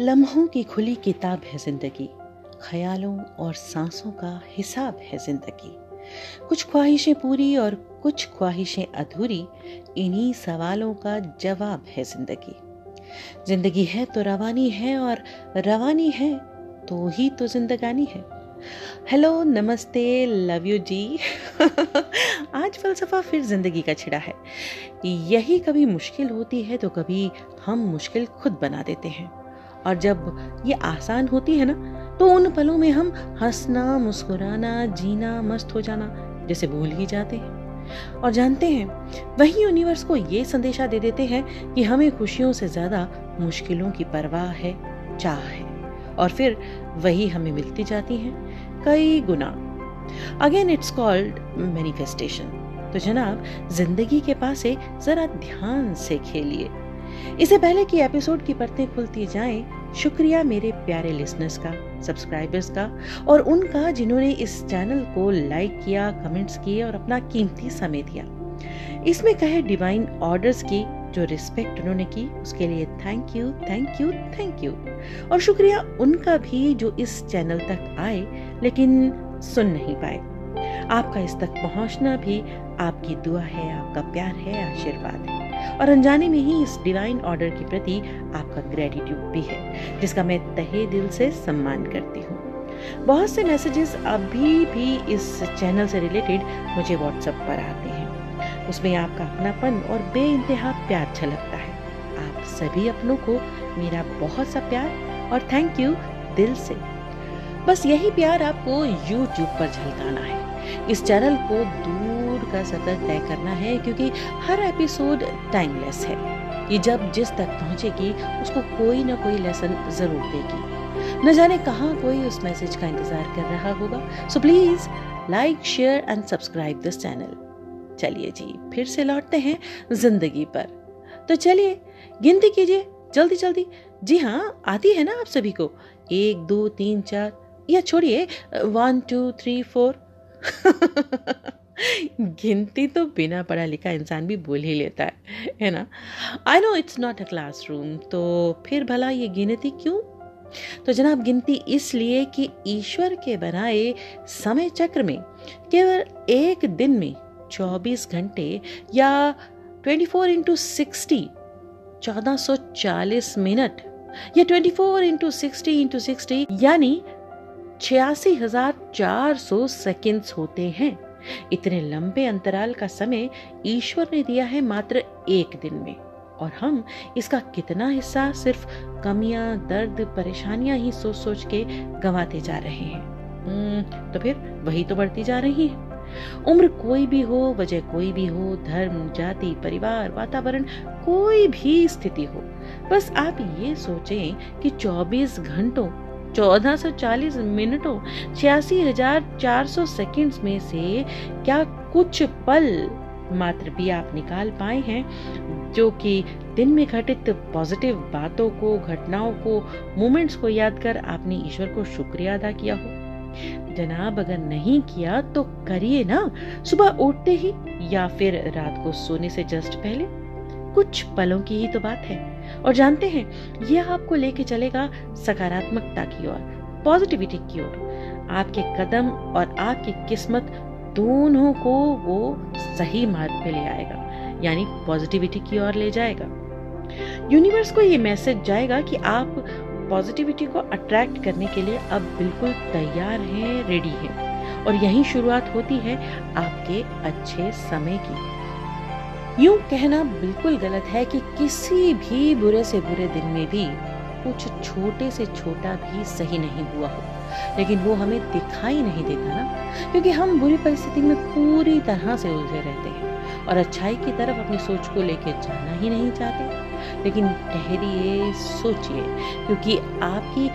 लम्हों की खुली किताब है जिंदगी, ख्यालों और सांसों का हिसाब है जिंदगी। कुछ ख्वाहिशें पूरी और कुछ ख्वाहिशें अधूरी, इन्हीं सवालों का जवाब है जिंदगी। जिंदगी है तो रवानी है और रवानी है तो ही तो जिंदगानी है। हेलो, नमस्ते, लव यू जी। आज फलसफा फिर जिंदगी का छिड़ा है। यही कभी मुश्किल होती है तो कभी हम मुश्किल खुद बना देते हैं, और जब ये आसान होती है ना तो उन पलों में हम हंसना, मुस्कुराना, जीना, मस्त हो जाना जैसे भूल ही जाते हैं। और जानते हैं, वही यूनिवर्स को ये संदेशा दे देते हैं कि हमें खुशियों से ज्यादा मुश्किलों की परवाह है, चाह है, और फिर वही हमें मिलती जाती हैं कई गुना। Again it's called manifestation. तो जनाब, जिंदगी के पास से जरा ध्यान से खेलिए। इससे पहले कि एपिसोड की परतें खुलती जाएं, शुक्रिया मेरे प्यारे लिसनर्स का, सब्सक्राइबर्स का, और उनका जिन्होंने इस चैनल को लाइक किया, कमेंट्स किए और अपना कीमती समय दिया। इसमें कहे डिवाइन ऑर्डर्स की जो रिस्पेक्ट उन्होंने की, उसके लिए thank you, thank you, thank you. और शुक्रिया उनका भी जो इस चैनल तक आए लेकिन सुन नहीं पाए। आपका इस तक पहुंचना भी आपकी दुआ है, आपका प्यार है, आशीर्वाद है, और अनजाने में ही इस डिवाइन ऑर्डर के प्रति आपका ग्रेटिट्यूड भी है, जिसका मैं तहे दिल से सम्मान करती हूँ। बहुत से मैसेजेस अभी भी इस चैनल से रिलेटेड मुझे व्हाट्सएप पर आते हैं। उसमें आपका अपनापन और बेइंतहा प्यार झलकता है। आप सभी अपनों को मेरा बहुत सा प्यार और थैंक यू दिल से। बस यही प्यार आपको YouTube पर झलकाना है। इस चैनल को दूर का सफर तय करना है, क्योंकि हर एपिसोड टाइमलेस है। ये जब जिस तक पहुंचेगी उसको कोई ना कोई लेसन जरूर देगी। न जाने कहां कोई उस मैसेज का इंतजार कर रहा होगा। So please like, share and subscribe this channel. चलिए जी, फिर से लौटते हैं जिंदगी पर। तो चलिए गिनती कीजिए जल्दी जल्दी। जी हाँ, आती है ना आप सभी को? 1 2 3 4, या छोड़िए 1 2 3 4। गिनती तो बिना पढ़ा लिखा इंसान भी बोल ही लेता है ना? I know it's not a classroom, तो फिर भला ये गिनती क्यों? तो जनाब, गिनती इसलिए कि ईश्वर के बनाए समय चक्र में केवल एक दिन में 24 घंटे या 24x60 1440 मिनट, या 24x60 यानी 86,400 सेकंड्स होते हैं। इतने लंबे अंतराल का समय ईश्वर ने दिया है मात्र एक दिन में, और हम इसका कितना हिस्सा सिर्फ कमियां, दर्द, परेशानियां ही सोच सोच के गंवाते जा रहे हैं। तो फिर वही तो बढ़ती जा रही है। उम्र कोई भी हो, वजह कोई भी हो, धर्म, जाति, परिवार, वातावरण, कोई भी स्थिति हो, बस आप ये सोचें कि 24 घंटों 1440 मिनटों 86,400 सेकंड्स में से क्या कुछ पल मात्र भी आप निकाल पाए हैं जो कि दिन में घटित पॉजिटिव बातों को, घटनाओं को, मोमेंट्स को याद कर आपने ईश्वर को शुक्रिया अदा किया हो? जनाब, अगर नहीं किया तो करिए ना, सुबह उठते ही या फिर रात को सोने से जस्ट पहले। कुछ पलों की ही तो बात है, और जानते हैं, यह आपको लेके चलेगा सकारात्मकता की ओर, पॉजिटिविटी की ओर। आपके कदम और आपकी किस्मत दोनों को वो सही मार्ग पे ले आएगा, यानी पॉजिटिविटी की ओर ले जाएगा। यूनिवर्स को ये मैसेज जाएगा कि आप पॉजिटिविटी को अट्रैक्ट करने के लिए अब बिल्कुल तैयार हैं, रेडी हैं, और यही शुरुआत होती है आपके अच्छे समय की। यूं कहना बिल्कुल गलत है कि किसी भी बुरे से बुरे दिन में भी कुछ छोटे से छोटा भी सही नहीं हुआ हो, लेकिन वो हमें दिखाई नहीं देता ना, क्योंकि हम बुरी परिस्थिति में पूरी तरह से उलझे रहते हैं और अच्छाई की तरफ अपनी सोच को लेकर जाना ही नहीं चाहते। लेकिन ठहरिए, सोचिए, क्योंकि आपकी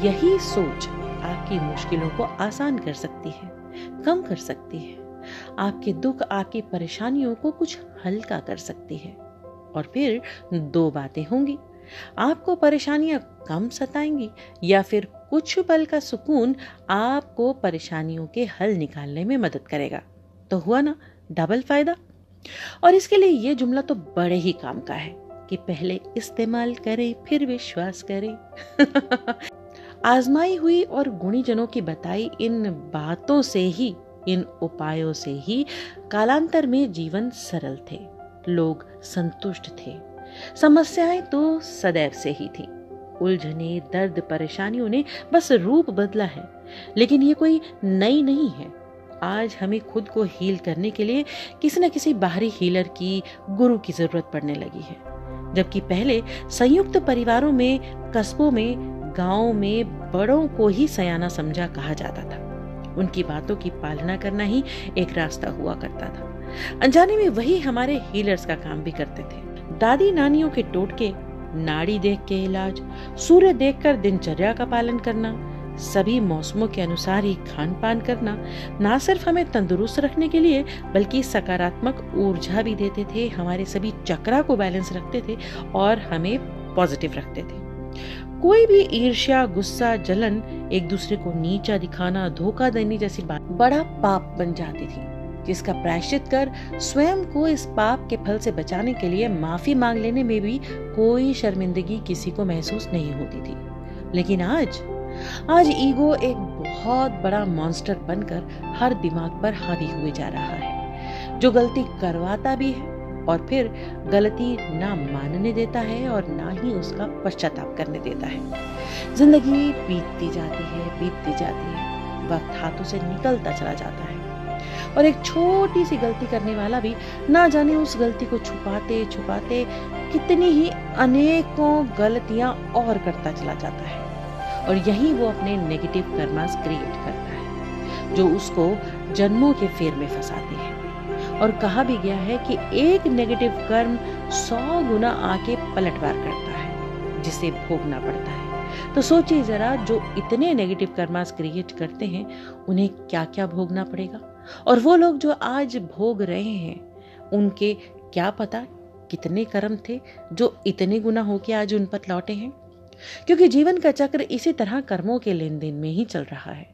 यही सोच आपकी मुश्किलों को आसान कर सकती है, कम कर सकती है, आपके दुख, आपकी परेशानियों को कुछ हल्का कर सकती है। और फिर दो बातें होंगी, आपको परेशानियां कम सताएंगी, या फिर कुछ पल का सुकून आपको परेशानियों के हल निकालने में मदद करेगा। तो हुआ ना डबल फायदा। और इसके लिए ये जुमला तो बड़े ही काम का है। कि पहले इस्तेमाल करें फिर विश्वास करें। आजमाई हुई और गुणीजनों की बताई इन बातों से ही, इन उपायों से ही कालांतर में जीवन सरल थे, लोग संतुष्ट थे। समस्याएं तो सदैव से ही थी, उलझने, दर्द, परेशानियों ने बस रूप बदला है, लेकिन ये कोई नई नहीं है। आज हमें खुद को हील करने के लिए किसी न किसी बाहरी हीलर की, गुरु की जरूरत पड़ने लगी है। जबकि पहले संयुक्त परिवारों में, कस्बों में, गांवों में बड़ों को ही सयाना समझा कहा जाता था। उनकी बातों की पालना करना ही एक रास्ता हुआ करता था। अनजाने में वही हमारे हीलर्स का काम भी करते थे। दादी नानियों के टोटके, नाड़ी देख के इलाज, सूर्य देखकर दिनचर्या का पालन करना, सभी मौसमों के अनुसार ही खान पान करना ना सिर्फ हमें तंदुरुस्त रखने के लिए बल्कि सकारात्मक ऊर्जा भी देते थे, हमारे सभी चक्रा को बैलेंस रखते थे और हमें पॉजिटिव रखते थे। कोई भी ईर्ष्या, गुस्सा, जलन, एक दूसरे को नीचा दिखाना, धोखा देने जैसी बात बड़ा पाप बन जाती थी, जिसका प्रायश्चित कर स्वयं को इस पाप के फल से बचाने के लिए माफी मांग लेने में भी कोई शर्मिंदगी किसी को महसूस नहीं होती थी। लेकिन आज ईगो एक बहुत बड़ा मॉन्स्टर बनकर हर दिमाग पर हावी हुए जा रहा है, जो गलती करवाता भी है और फिर गलती ना मानने देता है और ना ही उसका पश्चाताप करने देता है। जिंदगी बीतती जाती है, वक्त हाथों से निकलता चला जाता है और एक छोटी सी गलती करने वाला भी ना जाने उस गलती को छुपाते छुपाते कितनी ही अनेकों गलतियां और करता चला जाता है। और यही वो अपने नेगेटिव कर्मास क्रिएट करता है, जो उसको जन्मों के फेर में फंसाते हैं। और कहा भी गया है कि एक नेगेटिव कर्म 100 गुना आके पलटवार करता है, जिसे भोगना पड़ता है। तो सोचिए जरा, जो इतने नेगेटिव कर्मास क्रिएट करते हैं उन्हें क्या क्या भोगना पड़ेगा, और वो लोग जो आज भोग रहे हैं उनके क्या पता कितने कर्म थे जो इतने गुना होके आज उन पर लौटे हैं। क्योंकि जीवन का चक्र इसी तरह कर्मों के लेन देन में ही चल रहा है।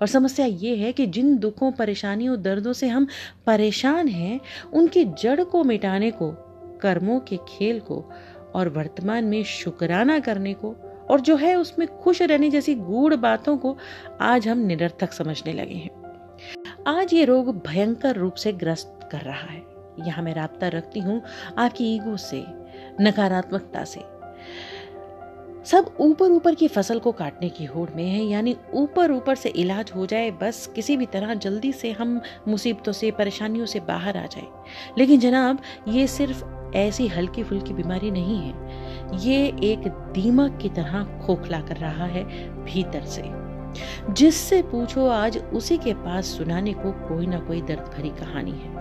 और समस्या ये है कि जिन दुखों, परेशानियों, दर्दों से हम परेशान हैं, उनकी जड़ को मिटाने को, कर्मों के खेल को और वर्तमान में शुक्राना करने को और जो है उसमें खुश रहने जैसी गूढ़ बातों को आज हम निरर्थक समझने लगे हैं। आज ये रोग भयंकर रूप से ग्रस्त कर रहा है। यहाँ मैं राब्ता रखती हूँ आपकी ईगो से, नकारात्मकता से। सब ऊपर ऊपर की फसल को काटने की होड़ में है, यानी ऊपर ऊपर से इलाज हो जाए, बस किसी भी तरह जल्दी से हम मुसीबतों से, परेशानियों से बाहर आ जाए। लेकिन जनाब, ये सिर्फ ऐसी हल्की फुल्की बीमारी नहीं है, ये एक दीमक की तरह खोखला कर रहा है भीतर से। जिससे पूछो आज उसी के पास सुनाने को कोई ना कोई दर्द भरी कहानी है।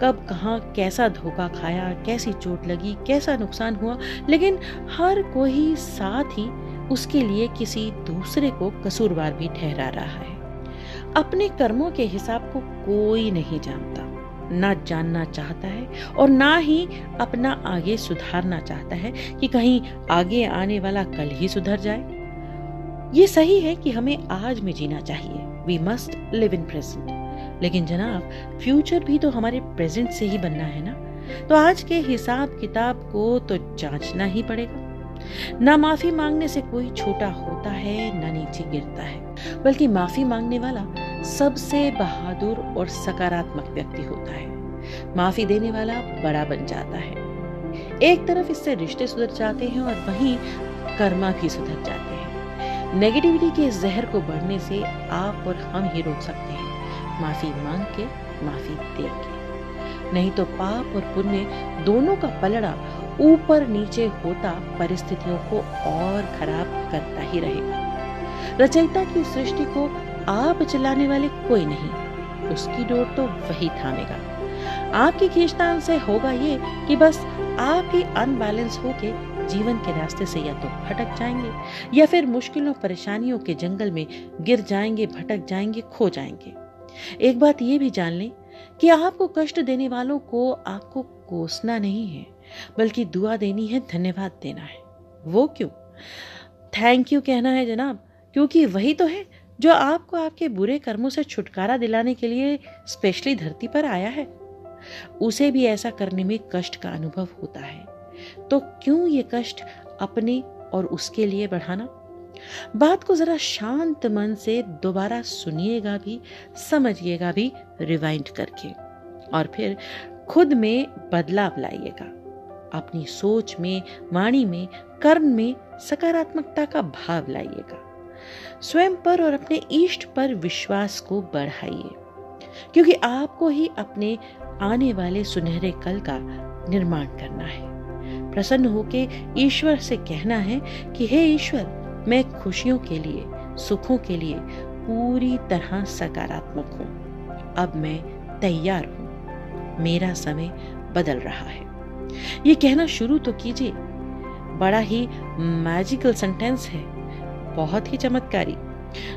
कब कहाँ कैसा धोखा खाया, कैसी चोट लगी, कैसा नुकसान हुआ, लेकिन हर कोई साथ ही उसके लिए किसी दूसरे को कसूरवार भी ठहरा रहा है। अपने कर्मों के हिसाब को कोई नहीं जानता, ना जानना चाहता है और ना ही अपना आगे सुधारना चाहता है कि कहीं आगे आने वाला कल ही सुधर जाए। ये सही है कि हमें आज में जीना चाहिए, we must live in present. लेकिन जनाब, फ्यूचर भी तो हमारे प्रेजेंट से ही बनना है ना। तो आज के हिसाब किताब को तो जांचना ही पड़ेगा। ना माफी मांगने से कोई छोटा होता है, ना नीचे गिरता है, बल्कि माफी मांगने वाला सबसे बहादुर और सकारात्मक व्यक्ति होता है। माफी देने वाला बड़ा बन जाता है। एक तरफ इससे रिश्ते सुधर जाते हैं और वहीं कर्मा भी सुधर जाते हैं। नेगेटिविटी के जहर को बढ़ने से आप और हम ही रोक सकते हैं, माफी मांग के, माफी दे के। नहीं तो पाप और पुण्य दोनों का पलड़ा ऊपर नीचे होता परिस्थितियों को और खराब करता ही रहेगा। रचयिता की सृष्टि को आप चलाने वाले कोई नहीं, उसकी डोर तो वही थामेगा। आपकी खींचतान से होगा ये कि बस आप ही अनबैलेंस होके जीवन के रास्ते से या तो भटक जाएंगे या फिर मुश्किलों, परेशानियों के जंगल में गिर जाएंगे, भटक जाएंगे, खो जाएंगे। एक बात ये भी जान लें कि आपको कष्ट देने वालों को आपको कोसना नहीं है, बल्कि दुआ देनी है, धन्यवाद देना है। वो क्यों? थैंक यू कहना है जनाब, क्योंकि वही तो है जो आपको आपके बुरे कर्मों से छुटकारा दिलाने के लिए स्पेशली धरती पर आया है। उसे भी ऐसा करने में कष्ट का अनुभव होता है, तो क्यों ये कष्ट अपने और उसके लिए बढ़ाना? बात को जरा शांत मन से दोबारा सुनिएगा भी, समझिएगा भी रिवाइंड करके, और फिर खुद में बदलाव लाइएगा। अपनी सोच में, वाणी में, कर्म में सकारात्मकता का भाव लाइएगा। स्वयं पर और अपने इष्ट पर विश्वास को बढ़ाइए, क्योंकि आपको ही अपने आने वाले सुनहरे कल का निर्माण करना है। प्रसन्न होके ईश्वर से कहना है कि हे ईश्वर, मैं खुशियों के लिए, सुखों के लिए पूरी तरह सकारात्मक हूं। अब मैं तैयार हूं, मेरा समय बदल रहा है। ये कहना शुरू तो कीजिए। बड़ा ही मैजिकल सेंटेंस है, बहुत ही चमत्कारी,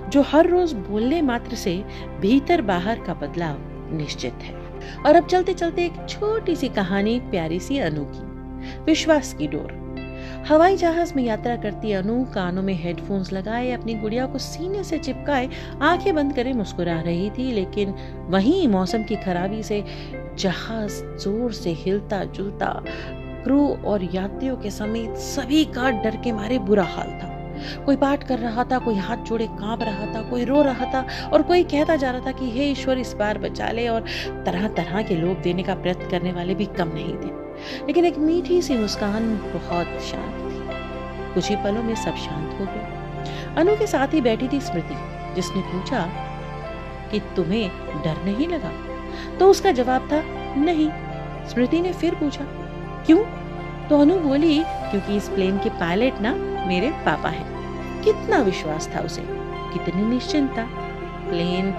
जो हर रोज बोलने मात्र से भीतर बाहर का बदलाव निश्चित है। और अब चलते चलते एक छोटी सी कहानी, प्यारी सी अनु की। विश्वास की डोर। हवाई जहाज में यात्रा करती अनु कानों में हेडफोन्स लगाए, अपनी गुड़िया को सीने से चिपकाए, आंखें बंद करे मुस्कुरा रही थी। लेकिन वहीं मौसम की खराबी से जहाज जोर से हिलता जुलता, क्रू और यात्रियों के समेत सभी का डर के मारे बुरा हाल था। कोई पाठ कर रहा था, कोई हाथ जोड़े कांप रहा था, कोई रो रहा था और कोई कहता जा रहा था कि हे ईश्वर, इस बार बचा ले। और तरह तरह के लोग देने का प्रयत्न करने वाले भी कम नहीं थे। लेकिन एक मीठी सी मुस्कान बहुत शांत थी। कुछ ही पलों में सब शांत हो गया। अनु के साथ ही बैठी थी स्मृति, जिसने पूछा कि तुम्हें डर नहीं लगा? तो उसका जवाब था नहीं। स्मृति ने फिर पूछा क्यों? तो अनु बोली क्योंकि इस प्लेन के पायलट ना मेरे पापा हैं। कितना विश्वास था उसे, कितनी निश्चिंतता। प्लेन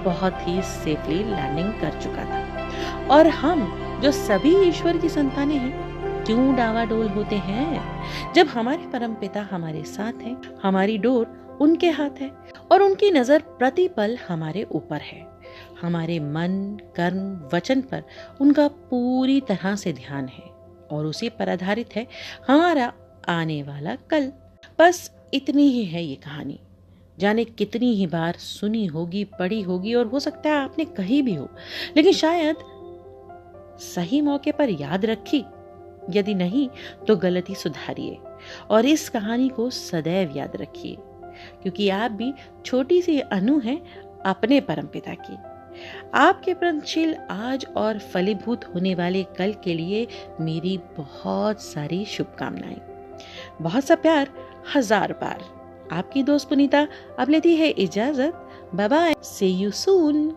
बहुत ही सेफली लैंडिंग कर चुका था और हम जो सभी ईश्वर की संतानें हैं, क्यों डावाडोल होते हैं जब हमारे परमपिता हमारे साथ हैं, हमारी डोर उनके हाथ है और उनकी नजर प्रतिपल हमारे ऊपर है। हमारे मन, कर्म, वचन पर उनका पूरी तरह से ध्यान है और उसी पर आधारित है हमारा आने वाला कल। बस इतनी ही है ये कहानी। जाने कितनी ही बार सुनी होगी, पढ़ी होगी और हो सकता है आपने कही भी हो, लेकिन शायद सही मौके पर याद रखी। यदि नहीं तो गलती सुधारिए और इस कहानी को सदैव याद रखिए, क्योंकि आप भी छोटी सी अनु हैं अपने परमपिता की। आपके प्रगतिशील आज और फलीभूत होने वाले कल के लिए मेरी बहुत सारी शुभकामनाएं। बहुत सा प्यार, 1000 बार। आपकी दोस्त पुनीता अब लेती है इजाजत। Bye bye, see you soon.